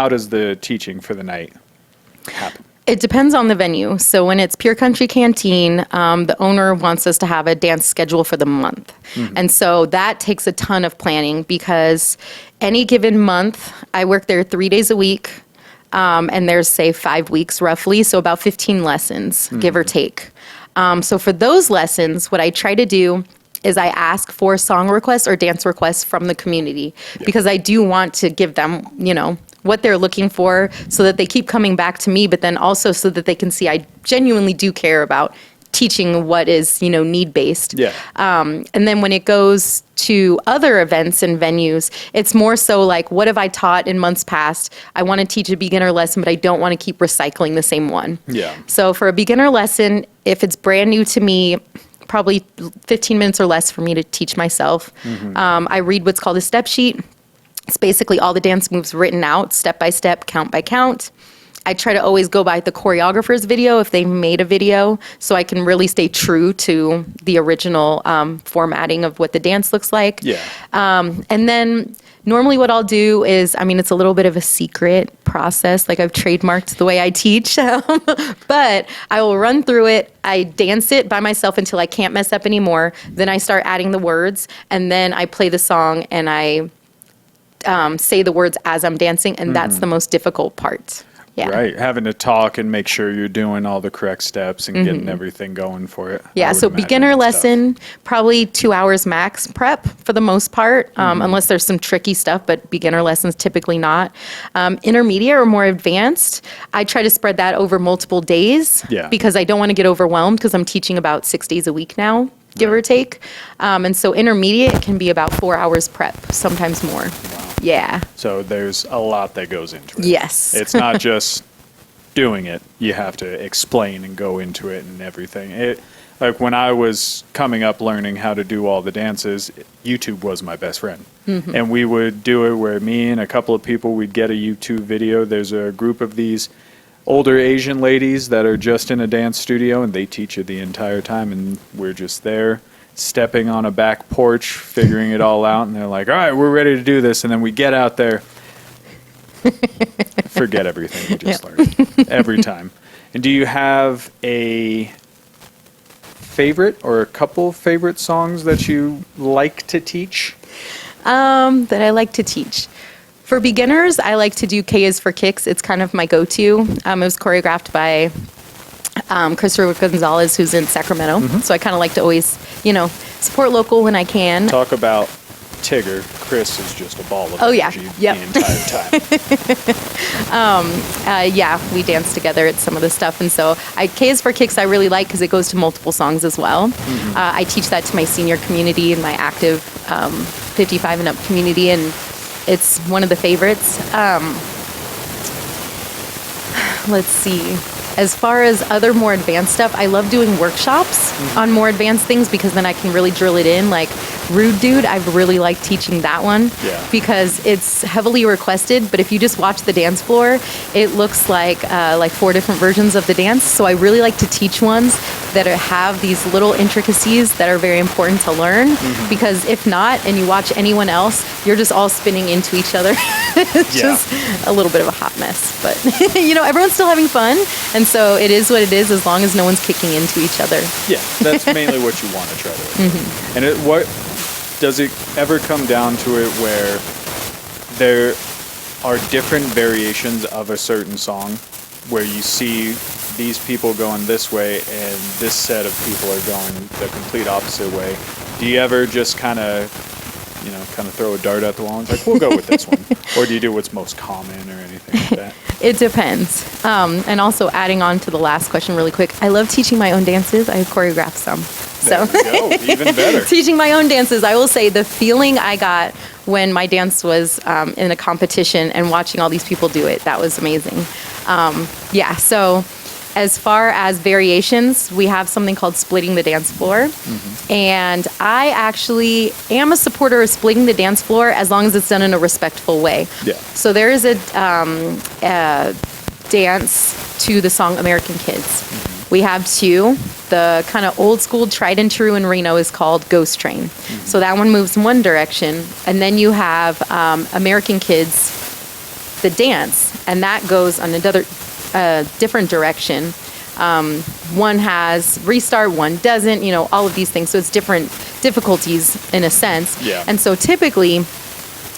does the teaching for the night happen? It depends on the venue. So when it's Pure Country Canteen, the owner wants us to have a dance schedule for the month. And so that takes a ton of planning, because any given month, I work there 3 days a week, and there's, say, 5 weeks roughly, so about 15 lessons, give or take. So for those lessons, what I try to do is I ask for song requests or dance requests from the community, because I do want to give them, what they're looking for, so that they keep coming back to me, but then also so that they can see I genuinely do care about teaching what is, need-based. Yeah. And then when it goes to other events and venues, it's more so like, what have I taught in months past? I want to teach a beginner lesson, but I don't want to keep recycling the same one. Yeah. So for a beginner lesson, if it's brand new to me, probably 15 minutes or less for me to teach myself. I read what's called a step sheet. It's basically all the dance moves written out, step by step, count by count. I try to always go by the choreographer's video if they've made a video, so I can really stay true to the original formatting of what the dance looks like. Yeah. And then normally what I'll do is, it's a little bit of a secret process, like I've trademarked the way I teach, but I will run through it. I dance it by myself until I can't mess up anymore. Then I start adding the words, and then I play the song, and I say the words as I'm dancing, and that's the most difficult part. Yeah. Right. Having to talk and make sure you're doing all the correct steps and getting everything going for it. Yeah, I would so imagine beginner that's tough. lesson, probably 2 hours max prep for the most part, unless there's some tricky stuff, but beginner lessons typically not. Intermediate or more advanced, I try to spread that over multiple days, Yeah. because I don't want to get overwhelmed, because I'm teaching about 6 days a week now, give or take. And so intermediate can be about 4 hours prep, sometimes more. Yeah. So there's a lot that goes into it. Yes. It's not just doing it. You have to explain and go into it and everything. Like when I was coming up learning how to do all the dances, YouTube was my best friend. And we would do it where me and a couple of people, we'd get a YouTube video. There's a group of these older Asian ladies that are just in a dance studio, and they teach you the entire time, and we're just there stepping on a back porch, figuring it all out, and they're like, all right, we're ready to do this. And then we get out there, forget everything we just learned every time. And do you have a favorite or a couple favorite songs that you like to teach? That I like to teach. For beginners, I like to do K is for Kicks. It's kind of my go-to. It was choreographed by Christopher Gonzalez, who's in Sacramento. So I kind of like to always, support local when I can. Talk about Tigger. Chris is just a ball of Oh, yeah. energy Yep. the entire time. Yeah, we dance together at some of the stuff. And so K is for Kicks I really like because it goes to multiple songs as well. I teach that to my senior community and my active 55 and up community, and it's one of the favorites. Let's see. As far as other more advanced stuff, I love doing workshops on more advanced things because then I can really drill it in. Like Rude Dude, I've really liked teaching that one because it's heavily requested. But if you just watch the dance floor, it looks like 4 different versions of the dance. So I really like to teach ones that have these little intricacies that are very important to learn. Because if not, and you watch anyone else, you're just all spinning into each other. It's just a little bit of a hot mess. But, everyone's still having fun. And so it is what it is as long as no one's kicking into each other. Yeah, that's mainly what you want to try to. And what does it ever come down to it where there are different variations of a certain song where you see these people going this way and this set of people are going the complete opposite way? Do you ever just kind of throw a dart at the wall and it's like, we'll go with this one? Or do you do what's most common or anything like that? It depends. And also adding on to the last question really quick, I love teaching my own dances. I choreograph some. So There we go. Even better. Teaching my own dances, I will say the feeling I got when my dance was in a competition and watching all these people do it, that was amazing. So as far as variations, we have something called splitting the dance floor. And I actually am a supporter of splitting the dance floor as long as it's done in a respectful way. Yeah. So there is a dance to the song American Kids. We have 2. The kind of old school tried and true in Reno is called Ghost Train. So that one moves in one direction. And then you have American Kids, the dance, and that goes on another different direction. One has restart, one doesn't, all of these things. So it's different difficulties in a sense. Yeah. And so typically,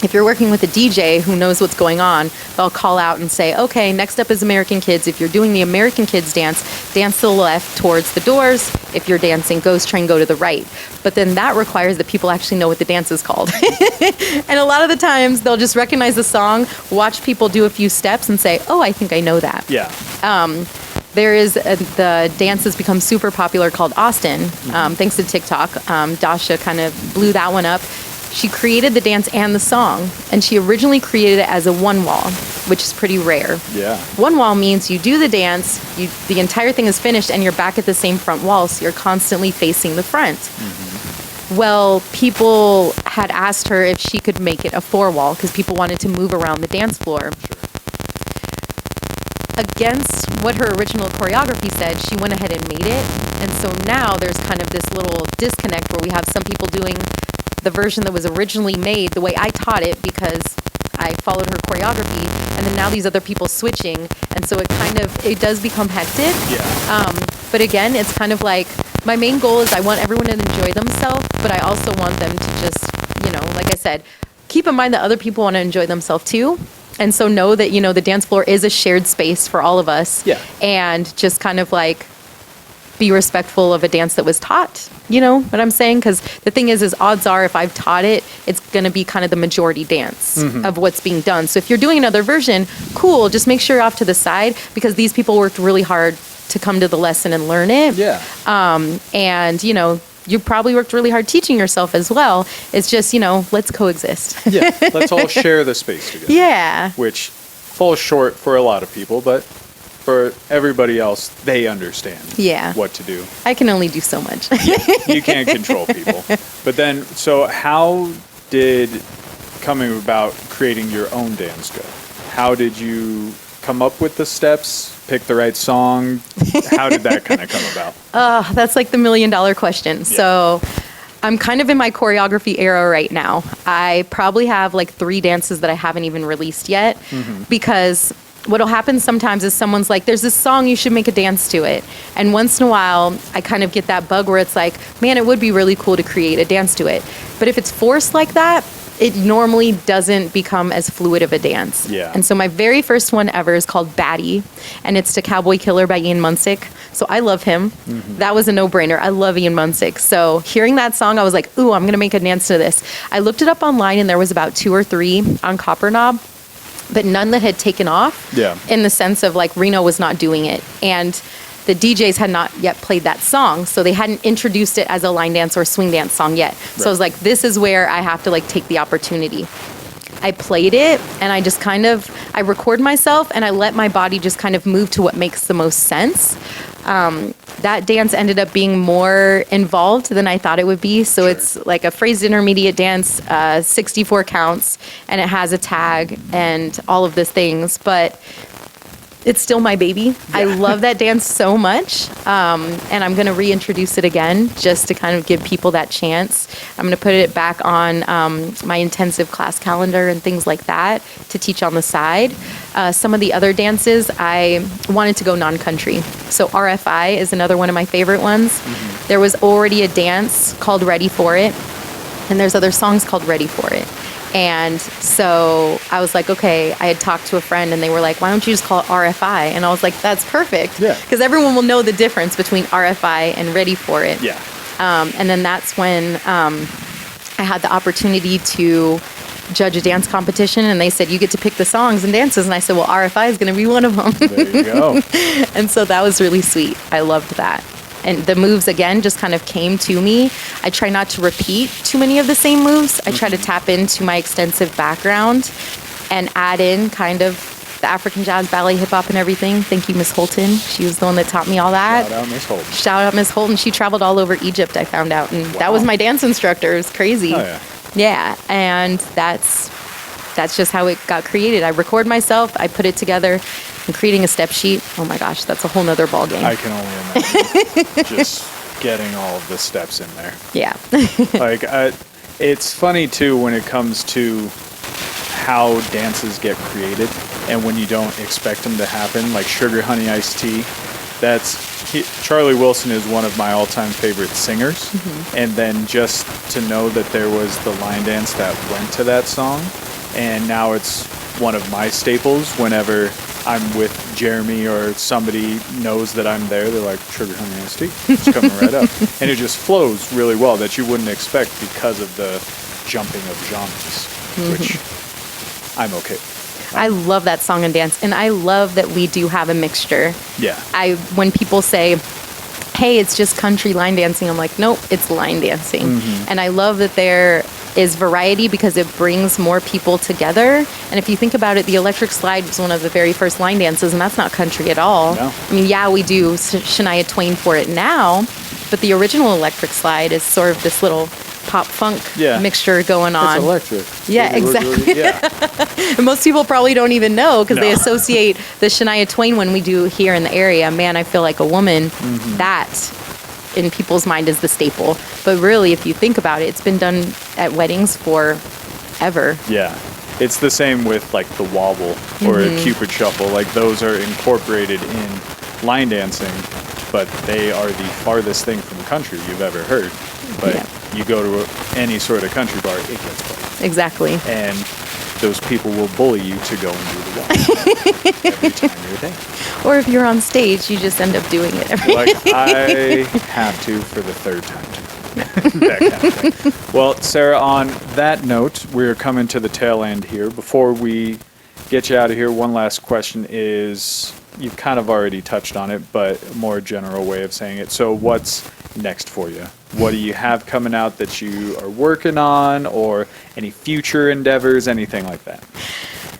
if you're working with a DJ who knows what's going on, they'll call out and say, okay, next up is American Kids. If you're doing the American Kids dance to the left towards the doors. If you're dancing Ghost Train, go to the right. But then that requires that people actually know what the dance is called. And a lot of the times they'll just recognize the song, watch people do a few steps and say, oh, I think I know that. Yeah. There is the dance has become super popular called Austin, thanks to TikTok. Dasha kind of blew that one up. She created the dance and the song, and she originally created it as a one wall, which is pretty rare. Yeah. One wall means you do the dance, the entire thing is finished, and you're back at the same front wall, so you're constantly facing the front. Well, people had asked her if she could make it a 4 wall because people wanted to move around the dance floor. Against what her original choreography said, she went ahead and made it. And so now there's kind of this little disconnect where we have some people doing the version that was originally made the way I taught it because I followed her choreography, and then now these other people switching. And so it does become hectic. Yeah. But again, it's kind of like my main goal is I want everyone to enjoy themselves, but I also want them to just, like I said, keep in mind that other people want to enjoy themselves too. And so know that, the dance floor is a shared space for all of us. Yeah. And just kind of like be respectful of a dance that was taught. You know what I'm saying? Because the thing is odds are if I've taught it, it's going to be kind of the majority dance of what's being done. So if you're doing another version, cool, just make sure you're off to the side because these people worked really hard to come to the lesson and learn it. Yeah. And, you probably worked really hard teaching yourself as well. It's just, let's coexist. Yeah. Let's all share the space together. Yeah. Which falls short for a lot of people, but for everybody else, they understand what to do. I can only do so much. You can't control people. But then, so how did coming about creating your own dance go? How did you come up with the steps, pick the right song? How did that kind of come about? That's like the $1 million question. Yeah. So I'm kind of in my choreography era right now. I probably have like 3 dances that I haven't even released yet because what'll happen sometimes is someone's like, there's this song, you should make a dance to it. And once in a while, I kind of get that bug where it's like, man, it would be really cool to create a dance to it. But if it's forced like that, it normally doesn't become as fluid of a dance. Yeah. And so my very first one ever is called Batty, and it's to Cowboy Killer by Ian Munsick. So I love him. That was a no-brainer. I love Ian Munsick. So hearing that song, I was like, ooh, I'm going to make a dance to this. I looked it up online, and there was about 2 or 3 on Copper Knob, but none that had taken off. Yeah. In the sense of like Reno was not doing it. And the DJs had not yet played that song, so they hadn't introduced it as a line dance or swing dance song yet. So I was like, this is where I have to like take the opportunity. I played it, and I just I record myself, and I let my body just kind of move to what makes the most sense. That dance ended up being more involved than I thought it would be. So it's like a phrased intermediate dance, 64 counts, and it has a tag and all of these things, but it's still my baby. I love that dance so much. And I'm going to reintroduce it again just to kind of give people that chance. I'm going to put it back on my intensive class calendar and things like that to teach on the side. Some of the other dances, I wanted to go non-country. So RFI is another one of my favorite ones. There was already a dance called Ready For It, and there's other songs called Ready For It. And so I was like, okay, I had talked to a friend, and they were like, why don't you just call it RFI? And I was like, that's perfect. Yeah. Because everyone will know the difference between RFI and Ready For It. Yeah. And then that's when I had the opportunity to judge a dance competition, and they said, you get to pick the songs and dances. And I said, well, RFI is going to be one of them. There you go. And so that was really sweet. I loved that. And the moves, again, just kind of came to me. I try not to repeat too many of the same moves. I try to tap into my extensive background and add in kind of the African jazz, ballet, hip hop, and everything. Thank you, Miss Holton. She was the one that taught me all that. Shout out Miss Holton. Shout out Miss Holton. She traveled all over Egypt, I found out. And that was my dance instructor. It was crazy. Oh, yeah. Yeah, and that's just how it got created. I record myself, I put it together. And creating a step sheet, oh my gosh, that's a whole nother ball game. I can only imagine just getting all of the steps in there. Yeah. Like, it's funny too when it comes to how dances get created and when you don't expect them to happen. Like Sugar Honey Iced Tea, Charlie Wilson is one of my all-time favorite singers. And then just to know that there was the line dance that went to that song, and now it's one of my staples whenever I'm with Jeremy or somebody knows that I'm there. They're like, Sugar Honey Iced Tea. It's coming right up. And it just flows really well that you wouldn't expect because of the jumping of genres, which I'm okay with. I love that song and dance, and I love that we do have a mixture. Yeah. When people say, hey, it's just country line dancing, I'm like, nope, it's line dancing. And I love that there is variety because it brings more people together. And if you think about it, the electric slide was one of the very first line dances, and that's not country at all. No. I mean, yeah, we do Shania Twain for it now, but the original electric slide is sort of this little pop funk mixture going on. It's electric. Yeah, exactly. Yeah. And most people probably don't even know because they No. associate the Shania Twain when we do here in the area. Man, I Feel Like a Woman. That in people's mind is the staple. But really, if you think about it, it's been done at weddings forever. Yeah. It's the same with like the wobble or a Cupid shuffle. Like those are incorporated in line dancing, but they are the farthest thing from country you've ever heard. But you go to any sort of country bar, it gets played. Exactly. And those people will bully you to go and do the wobble every time you're there. Or if you're on stage, you just end up doing it every Like, I have to for the third time tonight. That kind of thing. Well, Sarah, on that note, we're coming to the tail end here. Before we get you out of here, one last question is, you've kind of already touched on it, but a more general way of saying it. So what's next for you? What do you have coming out that you are working on, or any future endeavors, anything like that?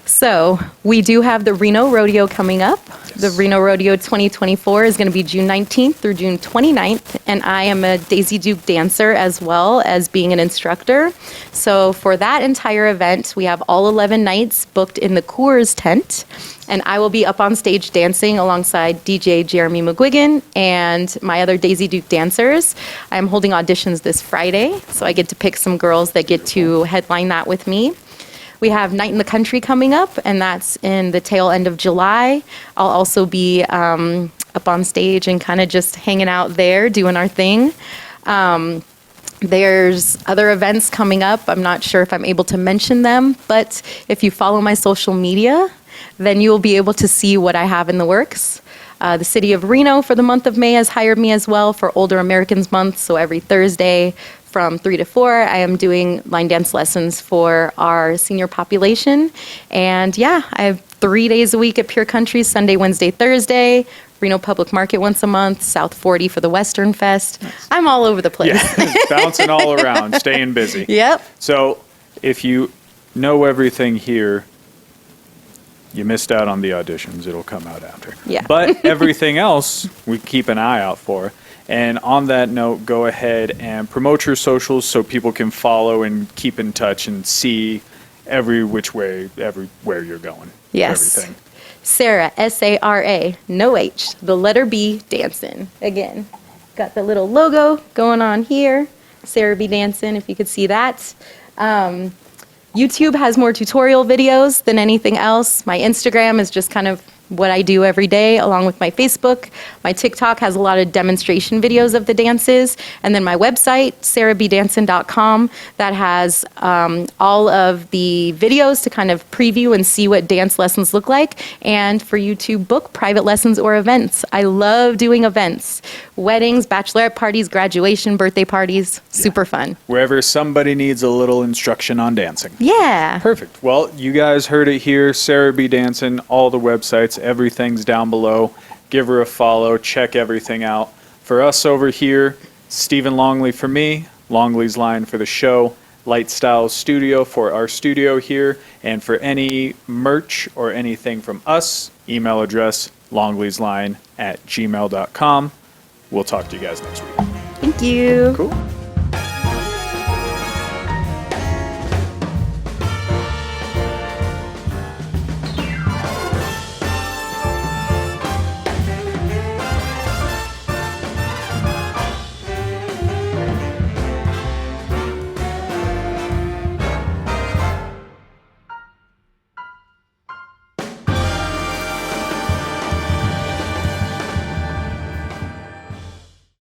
So we do have the Reno Rodeo coming up. The Reno Rodeo 2024 is going to be June 19th through June 29th, and I am a Daisy Duke dancer as well as being an instructor. So for that entire event, we have all 11 nights booked in the Coors tent, and I will be up on stage dancing alongside DJ Jeremy McGuigan and my other Daisy Duke dancers. I'm holding auditions this Friday, so I get to pick some girls that get to headline that with me. We have Night in the Country coming up, and that's in the tail end of July. I'll also be up on stage and kind of just hanging out there, doing our thing. There's other events coming up. I'm not sure if I'm able to mention them, but if you follow my social media, then you'll be able to see what I have in the works. The city of Reno for the month of May has hired me as well for Older Americans Month. So every Thursday from 3 to 4, I am doing line dance lessons for our senior population. And yeah, I have 3 days a week at Pure Country, Sunday, Wednesday, Thursday. Reno Public Market once a month, South 40 for the Western Fest. Nice. I'm all over the place. Yeah, bouncing all around, staying busy. Yep. So if you know everything here, you missed out on the auditions. It'll come out after. Yeah. But everything else, we keep an eye out for. And on that note, go ahead and promote your socials so people can follow and keep in touch and see every which way, everywhere you're going. Yes. Everything. Sara, Sara, no H, the letter B, dancing. Again, got the little logo going on here. Sara B dancing, if you could see that. YouTube has more tutorial videos than anything else. My Instagram is just kind of what I do every day, along with my Facebook. My TikTok has a lot of demonstration videos of the dances. And then my website, sarabdancing.com, that has all of the videos to kind of preview and see what dance lessons look like, and for you to book private lessons or events. I love doing events. Weddings, bachelorette parties, graduation, birthday parties, super fun. Wherever somebody needs a little instruction on dancing. Yeah. Perfect. Well, you guys heard it here. Sara B Dancing, all the websites, everything's down below. Give her a follow. Check everything out. For us over here, Stephen Longley for me, Longley's Line for the show, Light Styles Studio for our studio here, and for any merch or anything from us, email address longleysline@gmail.com. We'll talk to you guys next week. Thank you. Cool.